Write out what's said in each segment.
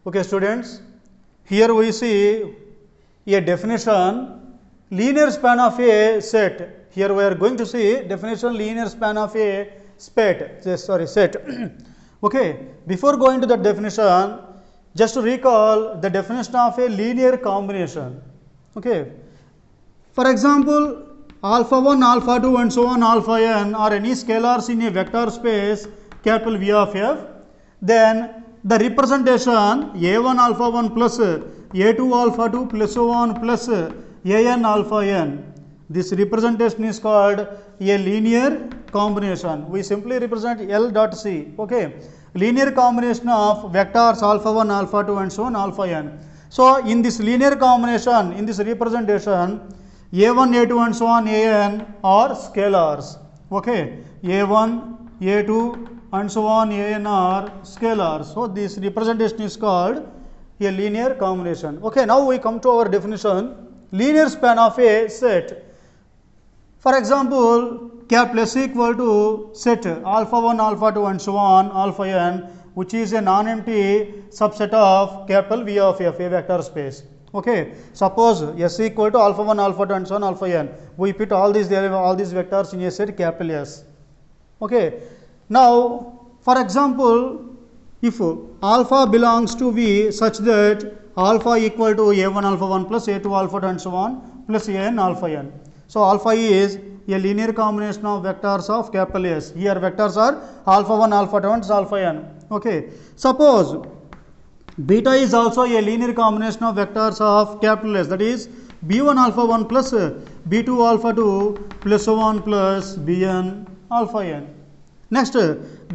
Okay, students, here we see a definition linear span of a set. Here we are going to see definition linear span of a set. Okay, before going to that definition, just to recall the definition of a linear combination. Okay, for example, alpha 1, alpha 2 and so on alpha n are any scalars in a vector space capital V of f, then the representation a1 alpha 1 plus a2 alpha 2 plus so on plus an alpha n, this representation is called a linear combination. We simply represent L dot C. Okay, linear combination of vectors alpha 1 alpha 2 and so on alpha n. So in this linear combination, in this representation, a1 a2 and so on an are scalars. Okay, a1 a2 and so on an are scalars. So this representation is called a linear combination. Okay, now we come to our definition, linear span of a set. For example, cap plus equal to set alpha 1 alpha 2 and so on alpha n, which is a non-empty subset of capital V of f, a vector space. Okay, suppose S equal to alpha 1 alpha 2 and so on alpha n, we put all these vectors in a set capital S. Okay, now for example, if alpha belongs to V such that alpha equal to a1 alpha 1 plus a2 alpha 2 and so on plus an alpha n. So alpha is a linear combination of vectors of capital S. Here vectors are alpha 1 alpha 2 and alpha n. Okay, suppose beta is also a linear combination of vectors of capital S, that is b1 alpha 1 plus b2 alpha 2 plus so on plus bn alpha n. Next,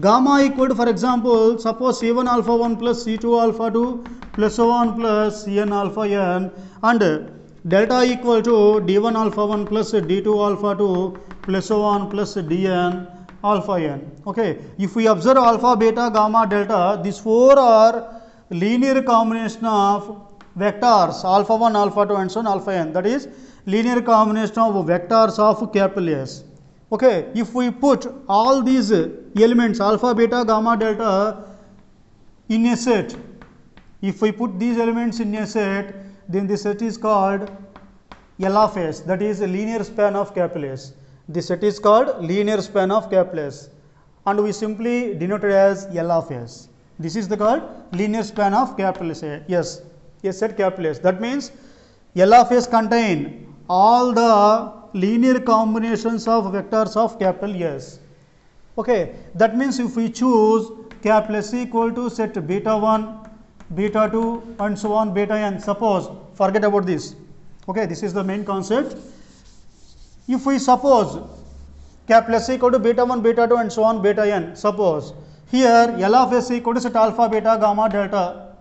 gamma equal to, for example, suppose c1 alpha 1 plus c2 alpha 2 plus so on plus cn alpha n, and delta equal to d1 alpha 1 plus d2 alpha 2 plus so on plus dn alpha n. Okay, if we observe alpha, beta, gamma, delta, these four are linear combination of vectors alpha 1 alpha 2 and so on alpha n, that is linear combination of vectors of capital S. Okay, if we put all these elements alpha, beta, gamma, delta in a set, if we put these elements in a set, then the set is called L of S, that is a linear span of capital S. The set is called linear span of capital S, and we simply denote it as L of S. This is the called linear span of capital S. Yes, a set capital S. That means L of S contain all the linear combinations of vectors of capital S. Okay, that means if we choose capital S equal to set beta 1, beta 2 and so on beta n, suppose, forget about this. Okay, this is the main concept. If we suppose capital S equal to beta 1, beta 2 and so on beta n, suppose here L of S equal to set alpha, beta, gamma, delta.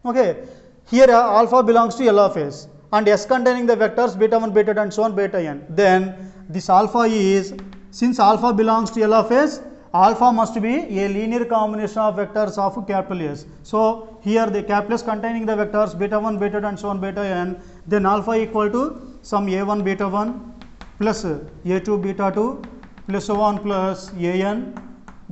Okay, here alpha belongs to L of S and S containing the vectors beta 1, beta 2 and so on beta n. Then this alpha is, since alpha belongs to L of S, alpha must be a linear combination of vectors of capital S. So here the capital S containing the vectors beta 1, beta 2 and so on beta n, then alpha equal to some a1 beta 1 plus a2 beta 2 plus so on plus an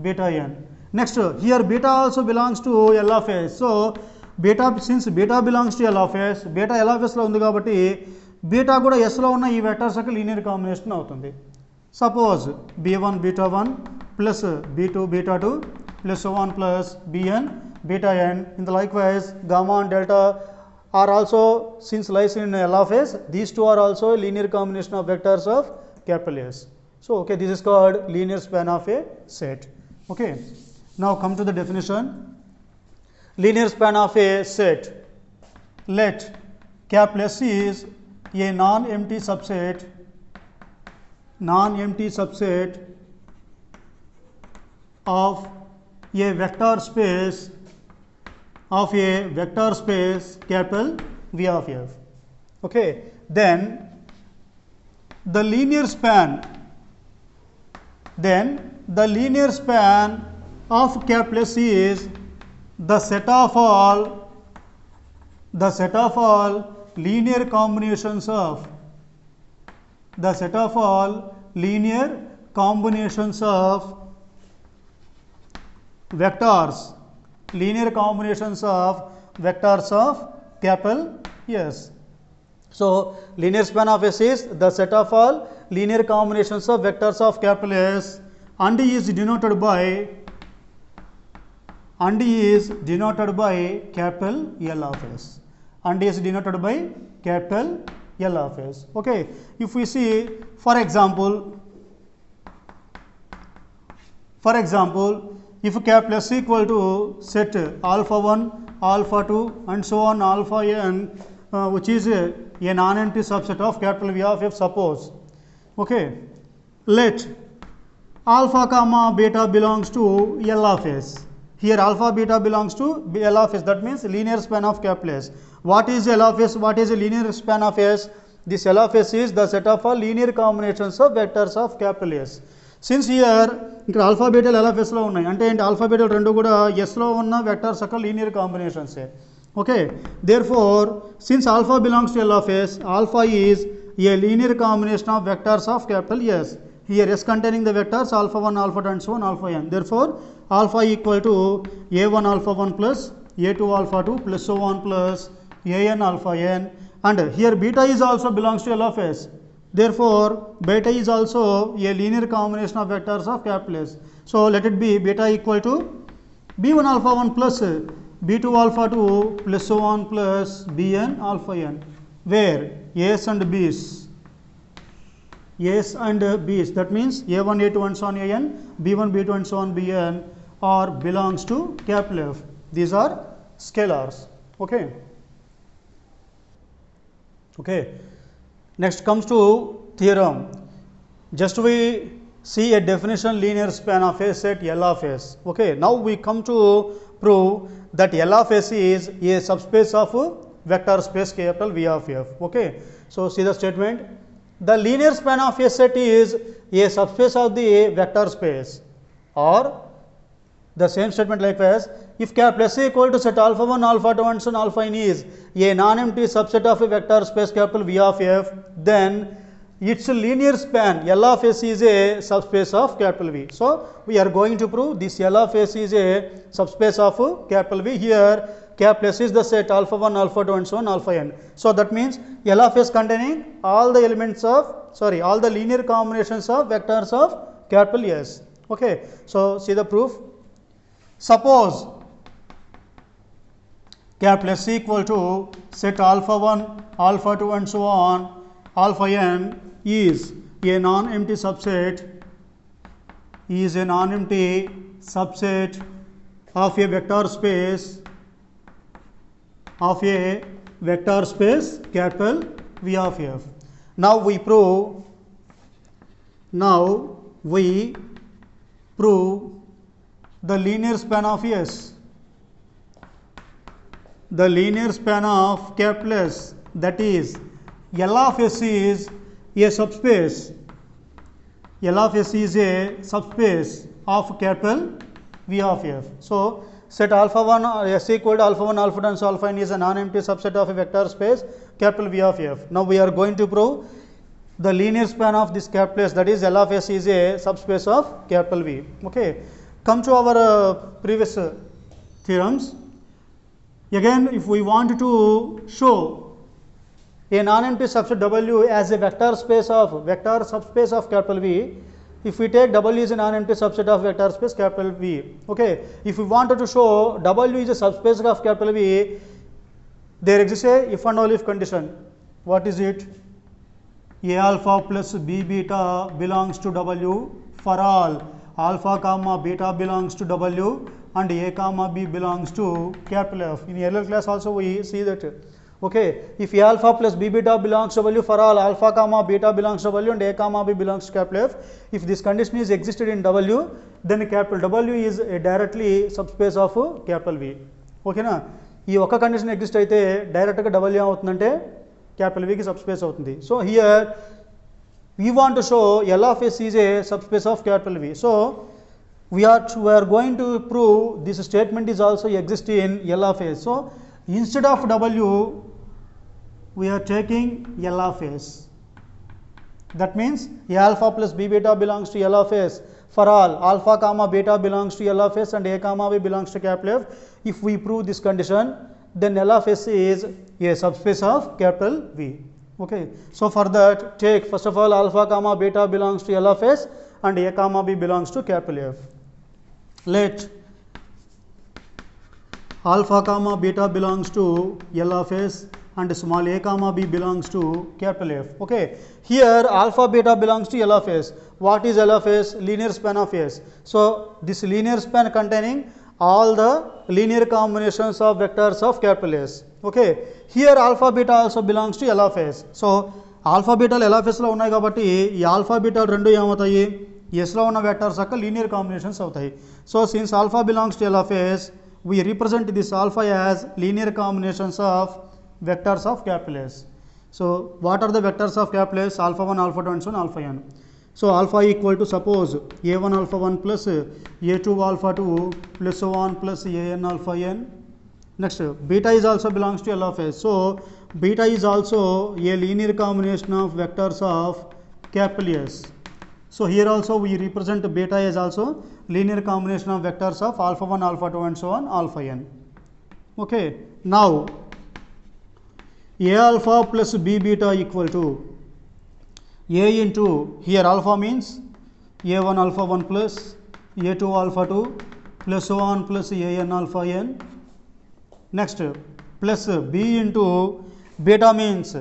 beta n. Next, here beta also belongs to L of S. So beta, since beta belongs to L of S, beta L of S lo undi kabatti beta kuda S lo unna ee vectors యొక్క linear combination అవుతుంది. Suppose b1 beta 1 plus b2 beta 2 plus so on plus bn beta n. In the likewise gamma and delta are also, since lies in L of S, these two are also a linear combination of vectors of capital S. So okay, this is called linear span of a set. Okay, now come to the definition. Linear span of a set. Let capital S is a non-empty subset of a vector space capital V of f. Okay, then the linear span of capital S is the set of all linear combinations of vectors, linear combinations of vectors of capital S. So, linear span of S is the set of all linear combinations of vectors of capital S, and is denoted by capital L of S, and is denoted by capital L of S. Okay. If we see, for example, if capital S equal to set alpha 1, alpha 2 and so on alpha n, which is a non-empty subset of capital V of F, suppose. Okay. Let alpha comma beta belongs to L of S. Here alpha beta belongs to L of S, that means linear span of capital S. What is L of S? What is a linear span of S? This L of S is the set of all linear combinations of vectors of capital S. Since here ఇక్కడ alpha బీటాలు L of S లో ఉన్నాయి, అంటే ఏంటి, alpha బీటాలు రెండు కూడా S లో ఉన్న vectors యొక్క linear combinations. Okay. therefore since alpha belongs to L of S, alpha is a linear combination of vectors of capital S. Here S containing the vectors alpha 1, alpha 2 and so on alpha n. Therefore alpha equal to a1 alpha 1 plus a2 alpha 2 plus so on plus an alpha n, and here beta is also belongs to L of S. Therefore beta is also a linear combination of vectors of capital S. So let it be beta equal to b1 alpha 1 plus b2 alpha 2 plus so on plus bn alpha n, where a's and b's, that means a1 a2 and so on an, b1 b2 and so on bn are belongs to capital F. These are scalars. Okay. Okay. Next comes to theorem. Just we see a definition linear span of a set L of S. Okay. Now we come to prove that L of S is a subspace of vector space capital V of F. Okay. So see the statement. The linear span of a set is a subspace of the vector space, or the same statement likewise, if capital S equal to set alpha 1, alpha 2 and so on alpha n is a non-empty subset of a vector space capital V of F, then its linear span L of S is a subspace of capital V. So we are going to prove this L of S is a subspace of capital V. Here capital S is the set alpha 1, alpha 2 and so on alpha n. So that means L of S containing all the elements of, all the linear combinations of vectors of capital S. Okay. So see the proof. Suppose capital S equal to set alpha 1, alpha 2 and so on alpha n is a non-empty subset of a vector space capital V of F. Now we prove the linear span of S. The linear span of capital S, that is L of S is a subspace. L of S is a subspace of capital V of F. So set alpha 1 S equal to alpha 1, alpha 2 and so alpha n is a non-empty subset of a vector space capital V of F. Now we are going to prove the linear span of this capital S, that is L of S is a subspace of capital V. Okay. Come to our previous theorems. Again, if we want to show a non-empty subset W as a vector subspace of capital V, if we take W is a non-empty subset of vector space capital V. Okay. If we wanted to show W is a subspace of capital V, there exists a if and only if condition. What is it? A alpha plus B beta belongs to W for all alpha comma beta belongs to W and A comma B belongs to capital F. In earlier class also we see that. Okay. If A alpha plus B beta belongs to W for all alpha comma beta belongs to W and A comma B belongs to capital F, if this condition is existed in W, then capital W is a directly subspace of capital V. Okay na? ఈ ఒక్క condition exist అయితే డైరెక్ట్గా W అవుతుందంటే capital V కి subspace అవుతుంది. So here we want to show L of S is a subspace of capital V. So we are going to prove this statement is also exist in L of S. So instead of W, we are taking L of S. That means A alpha plus B beta belongs to L of S for all alpha comma beta belongs to L of S and A comma B belongs to capital F. If we prove this condition, then L of S is a subspace of capital V. Okay. So, for that take first of all alpha comma beta belongs to L of S and A comma B belongs to capital F. Let alpha comma beta belongs to L of S and small a comma b belongs to capital F. Okay. Here alpha beta belongs to L of S. What is L of S? Linear span of S. So, this linear span containing all the linear combinations of vectors of capital S. Okay. Here alpha beta also belongs to L of S. So, alpha beta L of S లో ఉన్నాయి కాబట్టి ఈ alpha beta రెండు ఏమవుతాయి S లో ఉన్న vectors యొక్క linear combinations అవుతాయి. So, since alpha belongs to L of S, we represent this alpha as linear combinations of vectors of capital S. So, what are the vectors of capital S? Alpha 1, alpha 2 and so on alpha n. So, alpha equal to suppose a1 alpha 1 plus a2 alpha 2 plus so on plus an alpha n. Next, beta is also belongs to L of S. So, beta is also a linear combination of vectors of capital S. So, here also we represent beta as also linear combination of vectors of alpha 1, alpha 2 and so on alpha n. Okay. Now, a alpha plus b beta equal to a into, here alpha means a1 alpha 1 plus a2 alpha 2 plus so on plus an alpha n. Next, plus b into beta means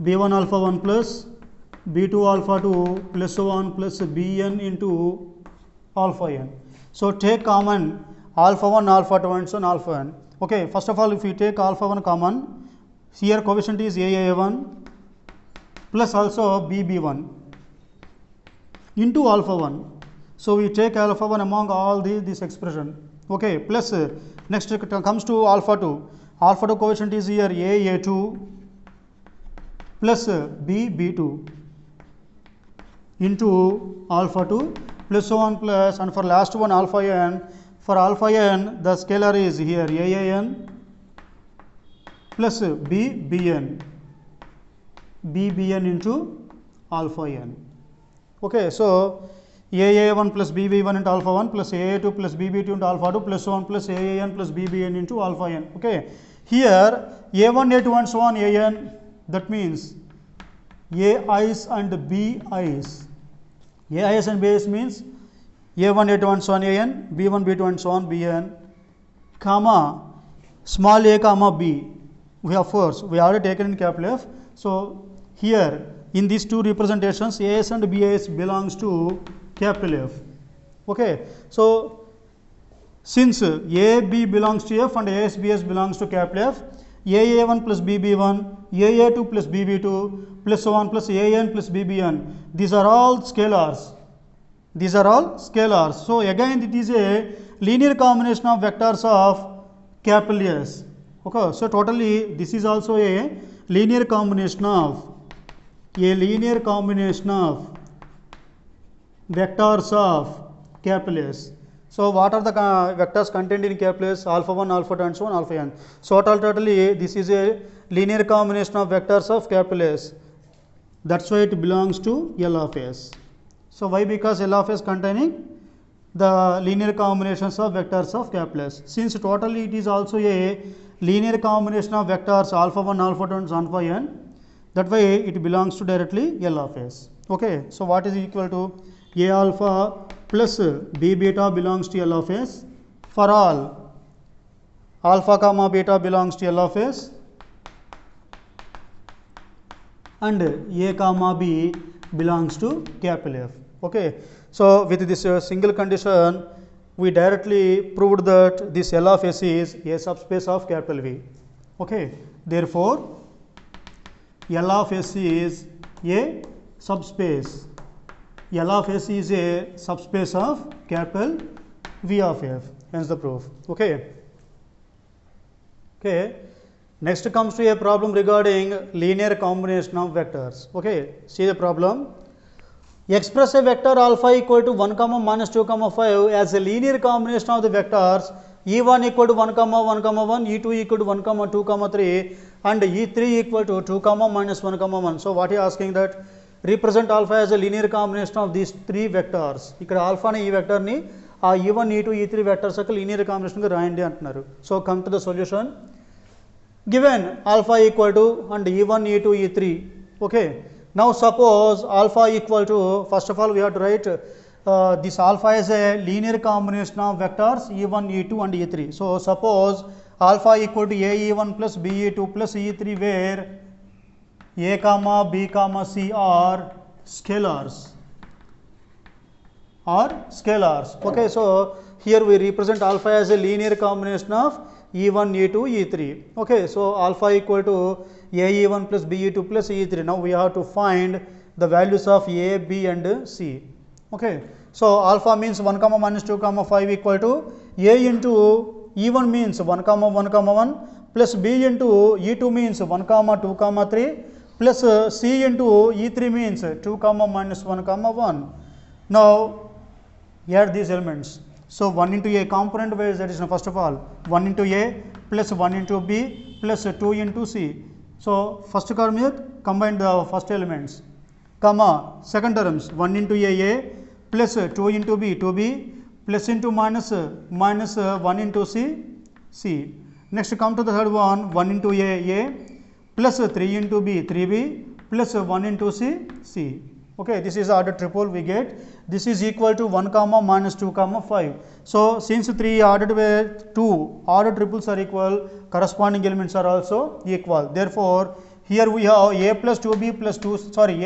b1 alpha 1 plus b2 alpha 2 plus so on plus bn into alpha n. So, take common alpha 1 alpha 2 and so on alpha n. Okay, first of all if we take alpha 1 common, here coefficient is a1 plus also bb1 into alpha 1. So, we take alpha 1 among all this expression. Okay, plus next it comes to alpha 2. Alpha 2 coefficient is here a2 plus b2 into alpha 2 plus so on plus, and for last one alpha n. For alpha n the scalar is here AAN plus BBN into alpha n. Okay, so AA1 plus BB1 into alpha 1 plus AA2 plus BB2 into alpha 2 plus so on plus AAN plus BBN into alpha n. Okay, here A1, A2 and so on AN, that means AIs and BIs. AIs and BIs means A1, A2 and so on AN, B1, B2 and so on BN, comma small a comma b. We have first, we already taken in capital F. So, here in these two representations AS and BIs belongs to capital F. Okay. So, since AB belongs to F and AS BS belongs to capital F, AA1 plus BB1, AA2 plus BB2 plus so on plus AN plus BBN, these are all scalars. These are all scalars. So, again it is a linear combination of vectors of capital S. Okay. So, totally this is also a linear combination of vectors of capital S. So, what are the vectors contained in capital S? Alpha 1, alpha 2 and so on alpha n. So, totally this is a linear combination of vectors of capital S. That is why it belongs to L of S. So, why? Because L of S containing the linear combinations of vectors of capital S. Since totally it is also a linear combination of vectors alpha 1, alpha 2 and alpha n, that way it belongs to directly L of S. Okay. So, what is equal to A alpha plus B beta belongs to L of S for all alpha comma beta belongs to L of S and A comma B belongs to capital F. Okay. So, with this single condition we directly proved that this L of S is a subspace of capital V. Okay. Therefore, L of S is a subspace. L of S is a subspace of capital V of F. Hence the proof. Okay. Okay. Next comes to a problem regarding linear combination of vectors. Okay. See the problem. Express a vector alpha equal to 1 comma minus 2 comma 5 as a linear combination of the vectors E1 equal to 1 comma 1 comma 1, E2 equal to 1 comma 2 comma 3 and E3 equal to 2 comma minus 1 comma 1. So, what he is asking that represent alpha as a linear combination of these three vectors. ఇక్కడ alpha ని ఈ vector ని ఆ E1 E2 E3 vectors యొక్క linear కాంబినేషన్గా రాయండి అంటున్నారు. So come to the solution. Given alpha equal to and E1 E2 E3. Okay, now suppose alpha equal to, first of all we have to write this alpha is a linear combination of vectors E1 E2 and E3. So suppose alpha equal to a E1 plus b E2 plus E3 where a comma b comma c are scalars. Okay, so here we represent alpha as a linear combination of E1 E2 E3. Okay, so alpha equal to a E1 plus b E2 plus E3. Now we have to find the values of a, b and c. Okay, so alpha means 1 comma minus 2 comma 5 equal to a into E1 means 1 comma 1 comma 1 plus b into E2 means 1 comma 2 comma 3 plus c into E3 means 2 comma minus 1 comma 1. Now add these elements. So 1 into a component wise, that is first of all 1 into a plus 1 into b plus 2 into c. So first term is combine the first elements, comma second terms 1 into a plus 2 into b 2b plus into minus 1 into c. Next come to the third one, 1 into a plus 3 into b 3b plus 1 into c. Okay, this is order triple we get. This is equal to 1 comma minus 2 comma 5. So since 3 ordered where 2 ordered triples are equal, corresponding elements are also equal. Therefore here we have a plus 2b plus 2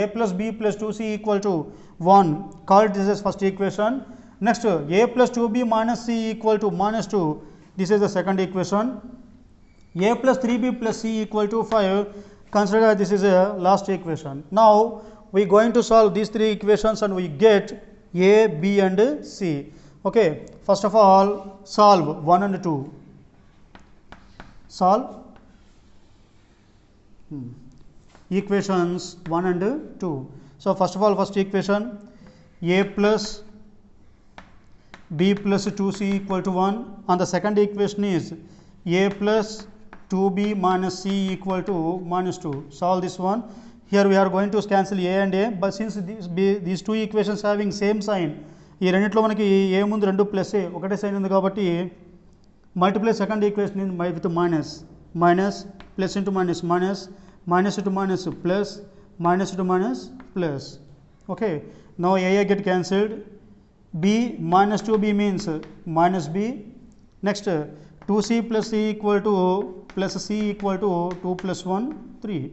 a plus b plus 2c equal to 1. Call this as first equation. Next a plus 2b minus c equal to minus 2. This is the second equation. A plus 3b plus c equal to 5. Consider this is a last equation. Now we are going to solve these three equations and we get a, b and c. Okay, first of all solve 1 and 2. Solve equations 1 and 2. So first of all, first equation a plus b plus 2c equal to 1, and the second equation is a plus 2b minus c equal to minus 2. Solve this one. Here we are going to cancel a and a, but since these two equations having same sign, ఈ రెండిట్లో మనకి ఏ ముందు రెండు plus ఒకటే sign ఉంది కాబట్టి multiply second equation with minus plus into minus minus into minus plus minus to minus plus. Okay, now a get cancelled. B minus 2b means minus b. Next 2c plus c equal to plus c equal to 2 plus 1 3.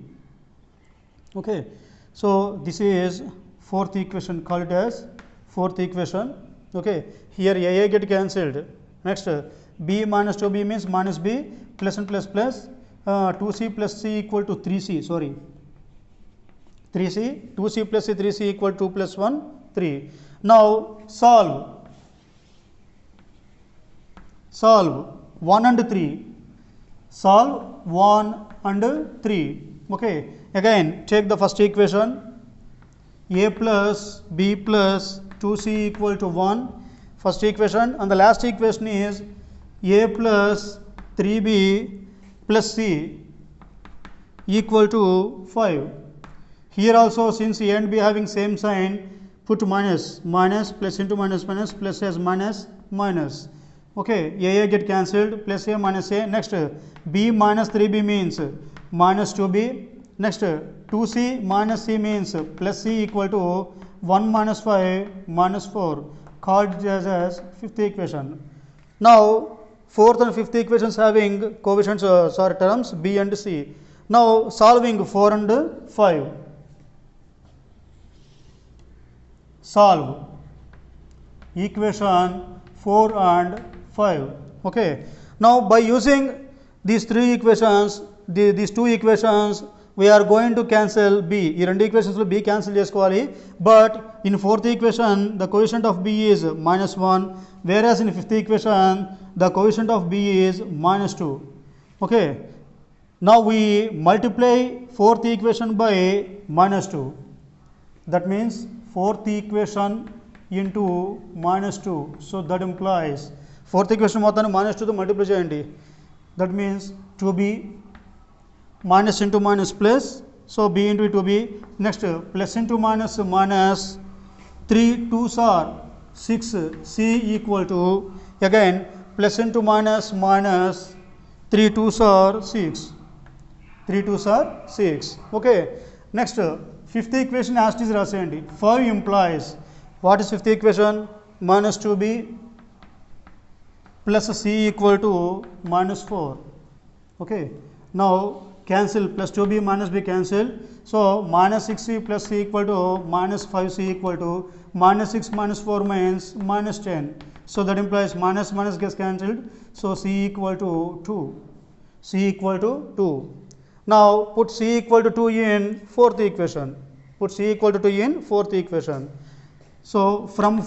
Okay, so this is fourth equation, called it as fourth equation. Okay, here a get cancelled. Next b minus 2b means minus b plus and plus plus 2c plus c equal to 3c, sorry 3c, 2c plus c 3c equal to 2 plus 1 3. Now solve 1 and 3, solve 1 and 3. Okay, again take the first equation, a plus b plus 2c equal to 1, first equation, and the last equation is a plus 3b plus c equal to 5. Here also since a and b having same sign, put minus plus into minus plus as minus. Okay, a get cancelled, plus a minus a. Next b minus 3b means minus 2b. Next 2c minus c means plus c equal to 1 minus 5 minus 4, called as fifth equation. Now fourth and fifth equations having coefficients terms b and c. Now solving 4 and 5. Solve equation 4 and 5. Okay, now by using these three equations, these two equations, we are going to cancel b. ఈ రెండు equations లో b cancel చేసుకోవాలి, but in fourth equation the coefficient of b is minus 1, whereas in fifth equation the coefficient of b is minus 2. Okay, now we multiply fourth equation by minus 2. That means fourth equation into minus 2. So that implies fourth equation మొత్తాన్ని minus 2 తో multiply చేయండి. That means 2b minus into minus plus, so b into 2b. Next plus into minus 3 2s are 6 C equal to again plus into minus minus 3 2s are 6, 3 2s are 6. Okay, next fifth equation as it is raseyandi. 5 implies what is fifth equation? Minus 2b plus C equal to minus 4. Okay, now cancel, plus 2b minus b cancel, so minus 6c plus c equal to minus 5c equal to minus 6 minus 4 means minus 10, so that implies minus minus gets cancelled, so c equal to 2, c equal to 2. Now put c equal to 2 in fourth equation, put c equal to 2 in fourth equation. So from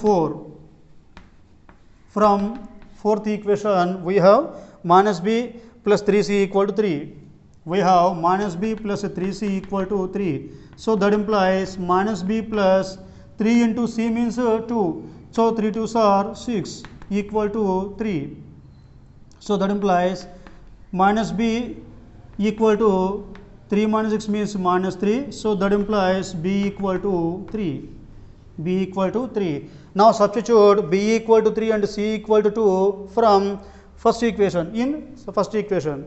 fourth equation we have minus b plus 3c equal to 3, we have minus b plus 3c equal to 3, so that implies minus b plus 3 into c means 2, so 3 2s are 6 equal to 3, so that implies minus b equal to 3 minus 6 means minus 3, so that implies b equal to 3, b equal to 3. Now substitute b equal to 3 and c equal to 2 from first equation in first equation.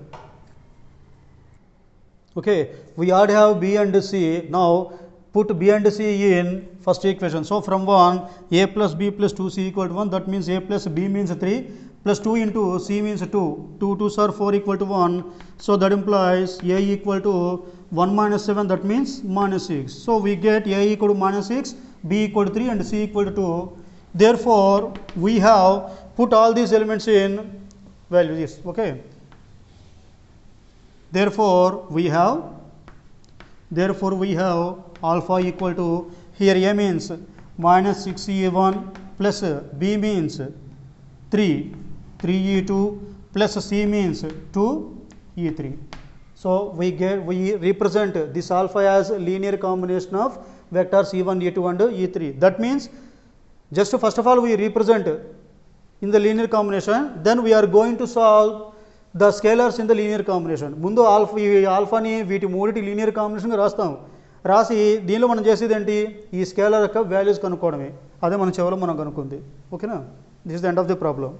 Okay, we already have b and c, now put b and c in first equation. So from 1 a plus b plus 2c equal to 1, that means a plus b means 3 plus 2 into c means 2, 2 2s are 4 equal to 1, so that implies a equal to 1 minus 7, that means minus 6. So we get a equal to minus 6, b equal to 3 and c equal to 2. Therefore we have put all these elements in values. Okay, therefore we have alpha equal to, here a means minus 6e1 plus b means 3e2 plus c means 2e3. So we represent this alpha as linear combination of vectors e1 e2 and e3. That means just first of all we represent in the linear combination, then we are going to solve the scalars in the linear combination. ముందు ఆల్ఫాని వీటి మూడిటి linear కాంబినేషన్గా రాస్తాం, రాసి దీనిలో మనం చేసేది ఏంటి, ఈ స్కేలర్ యొక్క వాల్యూస్ కనుక్కోవడమే. అదే మన చివరిలో మనం కనుక్కుంది. ఓకేనా, this is the end of the problem.